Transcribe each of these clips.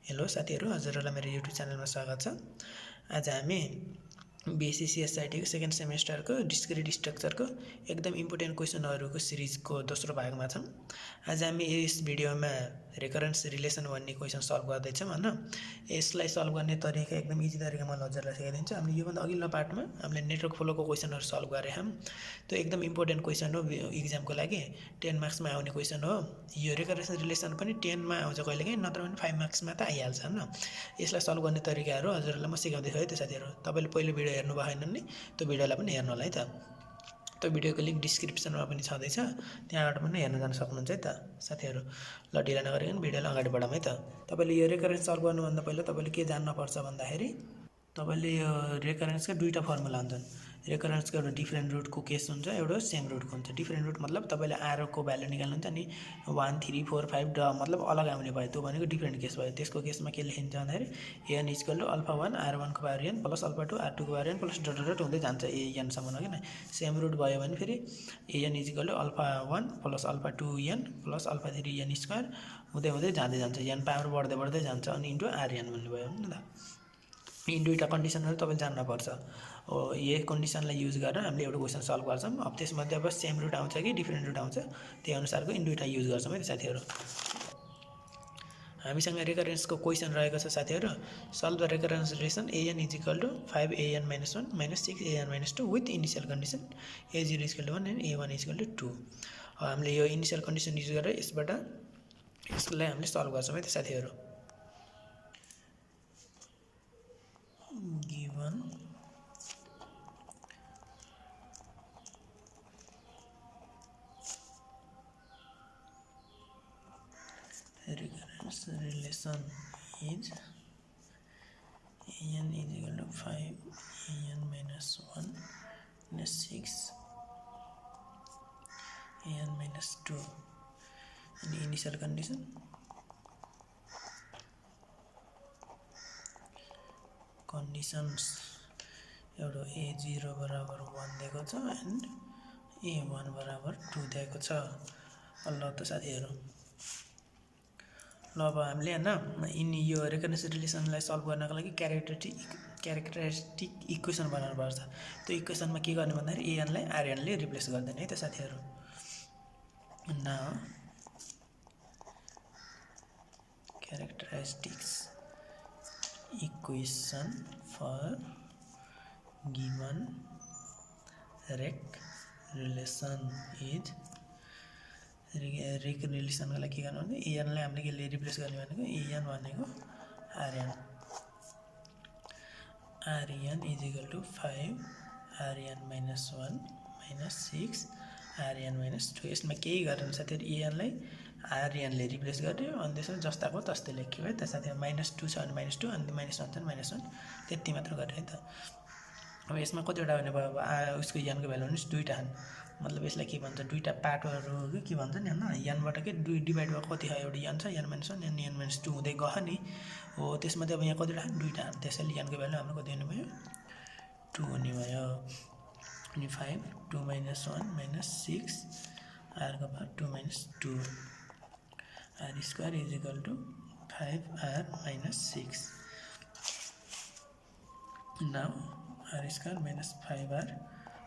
Hello साथीहरु, हजुरहरुलाई मेरो YouTube च्यानलमा स्वागत छ। आज हामी Bsc.Csit को सेकेन्ड सेमेस्टरको डिस्क्रिट स्ट्रक्चरको एकदम इम्पोर्टेन्ट क्वेशनहरुको सिरिजको दोस्रो भागमा छौं। आज हामी यस भिडियोमा रिकरेन्स रिलेसन भन्ने क्वेशन सल्भ गर्दै छौं हैन। यसलाई सल्भ गर्ने तरिका एकदम इजी तरिकामा हजुरलाई सिकाइदिन्छु। हामीले यो भन्दा अघिल्लो पार्टमा हामीले नेटवर्क फ्लोको क्वेशनहरु सल्भ गरे हौं। त्यो एकदम इम्पोर्टेन्ट क्वेशन हो एक्जामको लागि, 10 मार्क्समा आउने क्वेशन हो। यो रिकरेन्स रिलेसन पनि 10 मा आउँछ कहिलेकाहीँ, नत्र भने 5 मार्क्समा त आइहाल्छ हैन। यसलाई सल्भ गर्ने तरिकाहरु हजुरहरुलाई म सिकाउँदै छु है त साथीहरु। तपाईले पहिलो भिडियो हेर्नु भएन नि, त्यो भिडियोलाई पनि हेर्नु होला है त। त्यो भिडियोको लिंक डिस्क्रिप्सनमा पनि छँदैछ, त्यहाँबाट पनि हेर्न जान सक्नुहुन्छ है त साथीहरु। ल ढिला नगरिकन भिडियोलाई अगाडि बढाउँ है त। तपाईले यो रिकरेन्स सल्भ गर्नुभन्दा पहिला तपाईले के जान्न पर्छ भन्दाखेरि तपाईले यो रिकरेन्सका दुईटा फर्मुला हुन्छन्। रिकरेन्सको एउटा डिफरेन्ट रुटको केस हुन्छ, एउटा सेम रुटको हुन्छ। डिफरेन्ट रुट मतलब तपाईले r को भ्यालु निकाल्नुहुन्छ नि 1 3 4 5 मतलब अलग आउने भयो, त्यो भनेको डिफरेन्ट केस भयो। त्यसको केसमा के लेखिन्छ भन्दाखेरि n = अल्फा 1 r1 को power n plus alpha 2 r2 को power n plus dot dot हुँदै जान्छ n सम्म हो किन। सेम रुट भयो भने फेरि n = alpha 1 plus alpha 2n plus alpha 3n square हुँदै हुँदै जाँदै जान्छ, n पावर बढ्दै बढ्दै जान्छ अनि इन्टु rn भन्ने भयो हैन त। यी दुईटा कन्डिसनहरु तपाईले जान्न पर्छ। यही कन्डिसनलाई युज गरेर हामीले एउटा क्वेशन सल्भ गर्छौं। अब त्यसमध्ये अब सेम रुट आउँछ कि डिफरेन्ट रुट आउँछ, त्यही अनुसारको यी दुईटा युज गर्छौं है त साथीहरु। हामीसँग रिकरेन्सको क्वेशन रहेको छ साथीहरु। Solve the recurrence relation an = 5an - 1 - 6an - 2 with initial condition a0 = 1 and a1 = 2। हामीले यो इनिशियल कन्डिसन युज गरेर यसबाट यसलाई हामीले सल्भ गर्छौं है त साथीहरु। Given recurrence relation is an = 5an - 1 - 6an - 2 and initial condition conditions एउटा a0 बराबर 1 दिएको छ and a1 बराबर 2 दिएको छ। ल त साथीहरु, ल अब हामीले हैन यो रिकरेन्स रिलेसनलाई सल्भ गर्नको लागि क्यारेक्टरिस्टिक इक्वेसन बनाउनु पर्छ। त्यो इक्वेसनमा के गर्ने भन्दाखेरि an लाई rn ले रिप्लेस गर्दैन है त साथीहरु। Now characteristics equation for given rec relation is rec रिलेसनको लागि के गर्नु भने an लाई हामीले के रिप्लेस गर्ने भनेको an भनेको rn = 5 rn - 1 - 6 rn - 2। यसमा केही गरेन साथीहरु, an लाई rn ले रिप्लेस गर्यो अनि त्यसमा जस्ताको तस्तै लेख्यो है त साथीहरु। -2 छ भने -2 अनि -1 छ भने -1 त्यति मात्र गर्यो है त। अब यसमा कतिवटा भने भयो, अब उसको n को भ्यालु भने दुईटा छन्, मतलब यसलाई के भन्छ दुईटा पार्टहरु के भन्छ नि हैन। n बाट के डिभाइड भएको कति छ, एउटा n छ n - 1 and n - 2 हुँदै गयो नि हो। त्यसमध्ये अब यहाँ कतिवटा छन्, दुईटा छन्, त्यसैले n को भ्यालु हाम्रो कति हुने भयो 2 हुने भयो। अनि 5 2 - 1 - 6 r को power 2 - 2 r² = 5r - 6। Now r² - 5r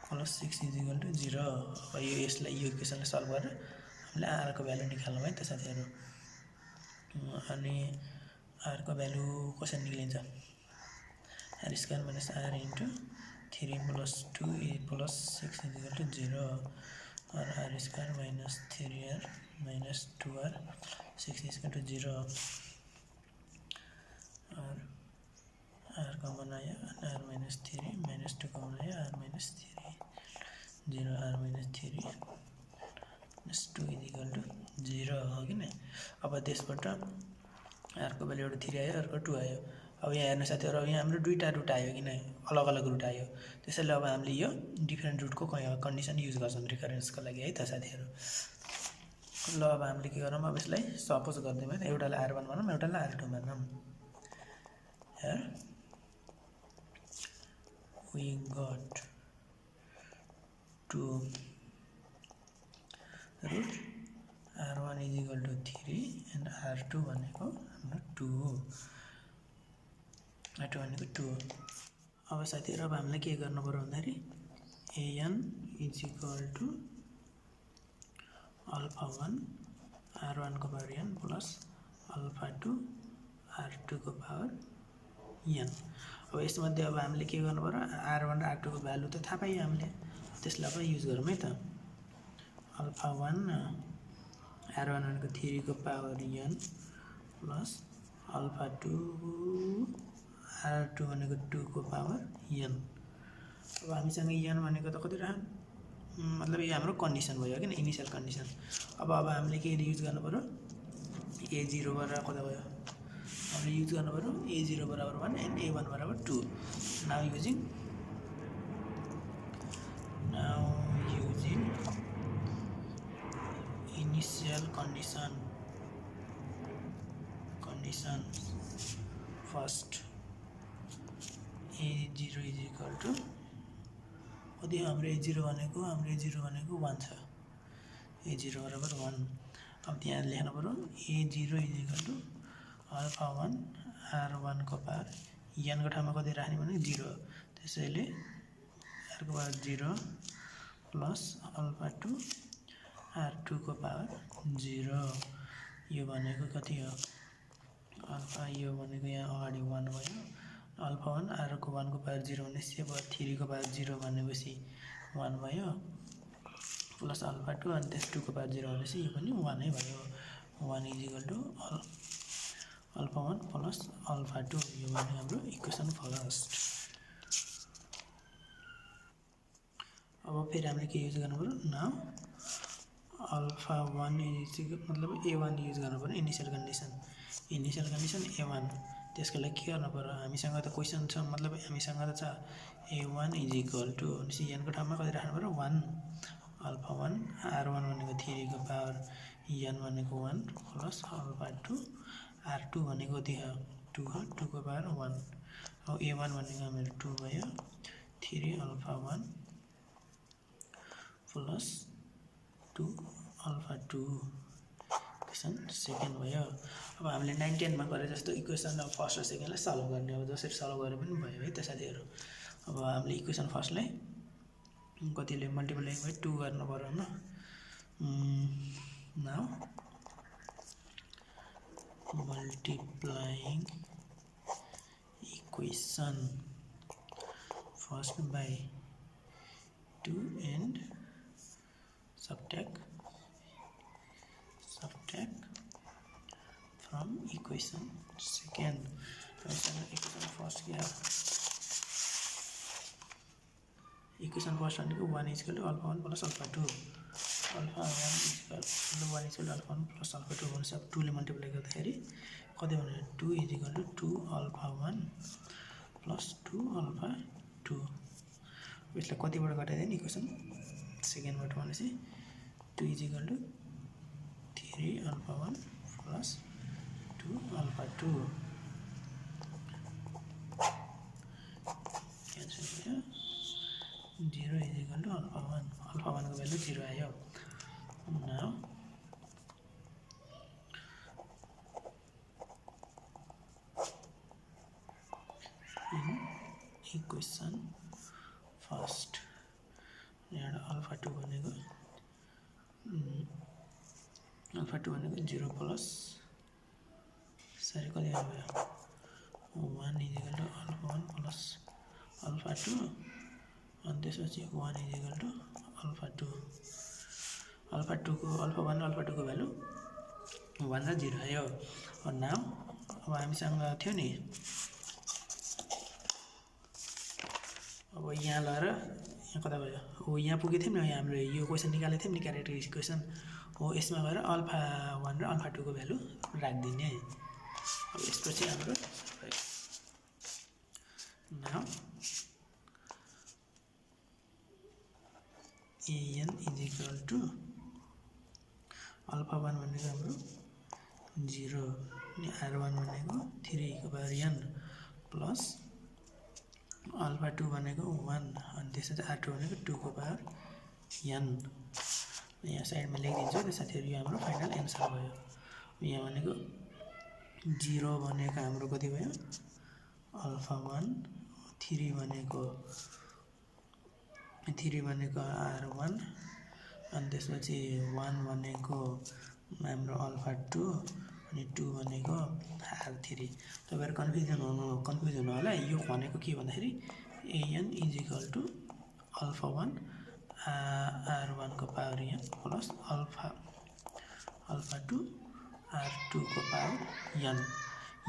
+ 6 = 0। अब यो यसलाई यो इक्वेसनलाई सल्भ गरेर हामीले r को भ्यालु निकाल्नु है त साथीहरु। अनि r को भ्यालु कसरी निक्लिन्छ, r² - r * 3 + 2 + 6 = 0 or r² - 3r - 2r 6 = 0 और r कमन आयो r - 3 - 2 कमन आयो r - 3 0 r - 3 - 2 = 0 हो किन। अब त्यसबाट r को भ्यालु एउटा 3 आयो, अर्को 2 आयो। अब यहाँ हेर्नु साथीहरु, अब यहाँ हाम्रो दुईटा रुट आयो किन, अलग अलग रुट आयो। त्यसैले अब हामीले यो डिफरेन्ट रुटको कन्डिसन युज गर्छौं रिकरेन्सको लागि है त साथीहरु। ल अब हामीले के गरौँ, अब यसलाई सपोज गर्दैम है, एउटालाई r1 भनौँ एउटालाई r2 भनौँ। here we got 2 root r1 = 3 and r2 भनेको हाम्रो 2 हो r2 भनेको 2 हो अब साथीहरु अब हामीले के गर्नु पर्यो भन्दाखेरि an is equal to alpha 1 r1 को power n plus alpha 2 r2 को पावर n अब यसमध्ये अब हामीले के गर्नु पर्यो r1 र r2 को भ्यालु त थाहा पाइयो हामीले त्यसलाई अब युज गरौँ है त alpha 1 r1 भनेको 3 को power n plus alpha 2 r2 भनेको 2 को पावर n अब हामीसँग n भनेको त कति रह्यो मतलब यो हाम्रो कन्डिसन भयो हैन इनिशियल कन्डिसन अब हामीले के युज गर्नु पर्यो a0 बराबर कति भयो हामीले युज गर्नु पर्यो a0 बराबर 1 and a1 बराबर 2 now using initial condition first a0 is equal to कति हाम्रो a0 भनेको 1 छ a0 बराबर 1 अब त्यहाँ लेख्नु पर्यो a0 is equal to alpha 1 r1 को पावर n को ठाउँमा कति राख्ने भने 0 त्यसैले r को पावर 0 plus alpha 2 r2 को पावर 0 यो भनेको कति हो अल्फा यो भनेको यहाँ अगाडि 1 भयो अल्फा 1 r को 1 को पावर 0 भनेपछि अब 3 को पावर 0 भनेपछि 1 भयो प्लस अल्फा 2 अनि त्यस 2 को पावर 0 भनेपछि यो पनि 1 नै भयो 1 is equal to alpha 1 plus alpha 2 यो भने हाम्रो इक्वेसन फर्स्ट अब फेरि हामीले के युज गर्नु पर्यो नाउ अल्फा 1 इज मतलब a1 युज गर्नु पर्यो इनिशियल कन्डिसन a1 त्यसको लागि के गर्नु पर्यो हामीसँग त क्वेशन छ मतलब हामीसँग त छ a1 is equal to n को ठाउँमा कति राख्नु पर्यो 1 अल्फा 1 r1 भनेको 3 को पावर n भनेको 1 प्लस अल्फा 2 r2 भनेको कति हो 2 हो 2 को पावर 1 अब a1 भनेको मेरो 2 भयो 3 alpha 1 plus 2 alpha 2 equation second भयो अब हामीले 9 10 मा गरे जस्तो इक्वेसन फर्स्ट र सेकेन्डलाई सल्भ गर्ने अब जसरी सल्भ गरे पनि भयो है त साथीहरु अब हामीले इक्वेसन फर्स्टलाई कतिले मल्टिप्लाई बाइ 2 गर्नु पर्यो हैन now multiplying equation first by 2 and subtract from equation second equation first क्या equation first भनेको 1 is equal to alpha 1 plus alpha 2 alpha 1 is equal to alpha 1 plus alpha 2 भनेपछि अब 2 ले मल्टिप्लाई गर्दाखेरि कति भने 2 is equal to 2 alpha 1 plus 2 alpha 2 यसलाई कतिबाट घटाइदिने equation सेकेन्डबाट भनेपछि 2 is equal to 3 alpha 1 plus 2 alpha 2 cancel here 0 is equal to alpha 1 को value 0 आयो now in equation first यहाँ alpha 2 भनेको 0 प्लस सरी कति आयो 1 is equal to alpha 1 plus alpha 2 and त्यसपछि 1 is equal to alpha 2 alpha 1 alpha 2 को value 1 र 0 आयो और नाउ अब हामीसँग थियो नि अब यहाँ लाएर यहाँ कता गयो हो यहाँ पुगे थियौ नि हामीले यो क्वेशन निकालेको थियौ नि क्यारेक्टरिस्टिक क्वेशन हो यसमा गएर अल्फा 1 र अल्फा 2 को भ्यालु राख्दिने अब यसपछि हाम्रो now an is equal to alpha 1 भनेको हाम्रो 0 अनि r1 भनेको 3 को पावर n प्लस अल्फा 2 भनेको 1 अनि त्यसपछि r2 भनेको 2 को पावर n यहाँ साइडमा लेखिदिन्छु त्यो साथीहरु यो हाम्रो फाइनल आन्सर भयो यहाँ भनेको 0 भनेको हाम्रो कति भयो अल्फा 1 3 भनेको r1 अनि त्यसपछि 1 भनेको हाम्रो अल्फा 2 अनि 2 भनेको r3 तपाईहरु कन्फ्युजन हुनु होला यो भनेको के भन्दाखेरि an = अल्फा 1 r1 को power n plus alpha 2 r2 को पावर n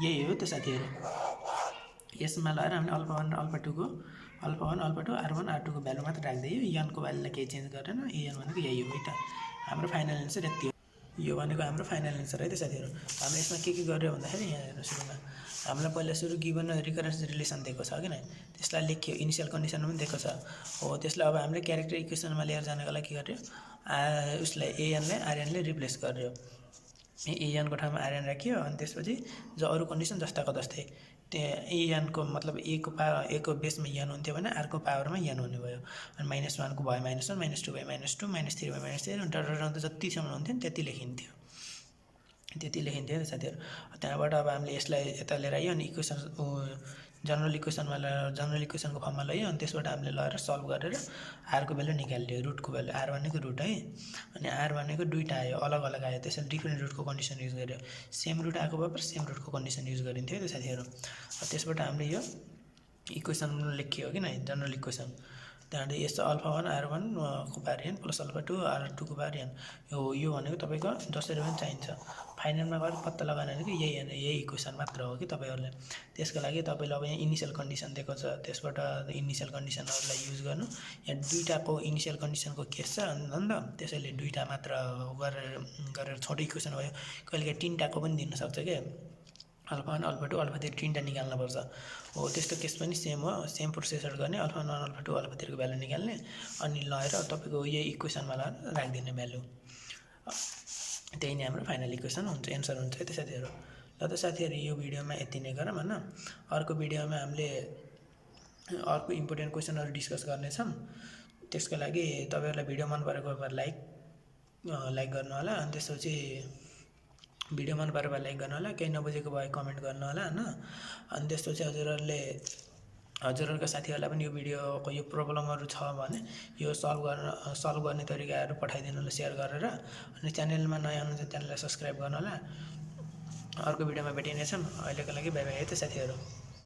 यही हो त साथीहरु यसमा लगाएर हामीले अल्फा 1 र अल्फा 2 को अल्फा 1 अल्फा 2 r1 r2 को भ्यालु मात्र राख्दै यो n को भ्यालुलाई केही चेन्ज गरेन an भनेको यही हो है त हाम्रो फाइनल आन्सर यति हो यो भनेको हाम्रो फाइनल आन्सर है त साथीहरु हामीले यसमा के गर्यो भन्दाखेरि यहाँ हेर्नु सुरुमा हामीलाई पहिला सुरु गिवन रिकरेन्स रिलेसन दिएको छ हैन त्यसलाई लेख्यो इनिशियल कन्डिसन पनि दिएको छ हो त्यसलाई अब हामीले क्यारेक्टर इक्वेसनमा लिएर जानको लागि के गर्यो उसलाई an लाई rn ले रिप्लेस गर्यो an को ठाउँमा rn राख्यो अनि त्यसपछि जो अरु कन्डिसन जस्ताको जस्तै an को मतलब a को पावर a को बेसमा n हुन्थ्यो भने r को पावरमा n हुने भयो अनि -1 को भयो -1 -2 भयो -2 -3 भयो -3 डर जतिसम्म हुन्थ्यो त्यति लेखिन्थ्यो नि साथीहरु त्यहाँबाट अब हामीले यसलाई यता लिएर आयो अनि इक्वेसन जनरल इक्वेसनको फर्ममा ल्यायो अनि त्यसबाट हामीले लगाएर सल्भ गरेर r को भ्यालु निकाल्यो रुट को भ्यालु r भनेको रुट है अनि r भनेको दुईटा आयो अलग अलग आयो त्यसैले डिफरेन्ट रुटको कन्डिसन युज गर्यो सेम रुट आएको भए पनि सेम रुटको कन्डिसन युज गरिन्थ्यो नि त साथीहरु त्यसबाट हामीले यो इक्वेसन लेखियो किन जनरल इक्वेसन त्यहाँदेखि यस्तो अल्फा 1 r1 को power n plus alpha 2 r2 को पावर n यो भनेको तपाईको जसरी पनि चाहिन्छ फाइनलमा गएर पत्ता लगाउन भनेको यही इक्वेसन मात्र हो कि तपाईहरुले त्यसको लागि तपाईले अब यहाँ इनिशियल कन्डिसन दिएको छ त्यसबाट इनिशियल कन्डिसनहरुलाई युज गर्नु यहाँ दुईटाको इनिशियल कन्डिसनको केस छ अनि त त्यसैले दुईटा मात्र गरेर छोटो इक्वेसन भयो कहिलेकाहीँ तीनटाको पनि दिन सक्छ के अल्फा 1 अल्फा 2 अल्फा 3 तीनटा निकाल्न पर्छ हो त्यस्तो केस पनि सेम हो सेम प्रोसेसर गर्ने अल्फा 1 अल्फा 2 अल्फा 3 को भ्यालु निकाल्ने अनि लगाएर तपाईको यही इक्वेसनमा राख्दिने भ्यालु त्यही नै हाम्रो फाइनल इक्वेसन हुन्छ एन्सर हुन्छ है त साथीहरु ल त साथीहरु यो भिडियोमा यति नै गरौँ हैन अर्को भिडियोमा हामीले अर्को इम्पोर्टेन्ट क्वेशनहरु डिस्कस गर्ने छौं त्यसको लागि तपाईहरुलाई भिडियो मन परेको भए लाइक गर्नु होला अनि त्यसपछि भिडियो मन परेको भए लाइक गर्नु होला केही नबुझेको भए कमेन्ट गर्नु होला हैन अनि त्यसपछि हजुरहरुका साथीहरुलाई पनि यो भिडियोको यो प्रब्लमहरु छ भने यो सल्भ गर्ने तरिकाहरु पठाइदिनु होला शेयर गरेर अनि च्यानलमा नयाँ हुनुहुन्छ च्यानललाई सब्स्क्राइब गर्नु होला अर्को भिडियोमा भेटिनेछौं अहिलेको लागि बाइ बाइ है त साथीहरु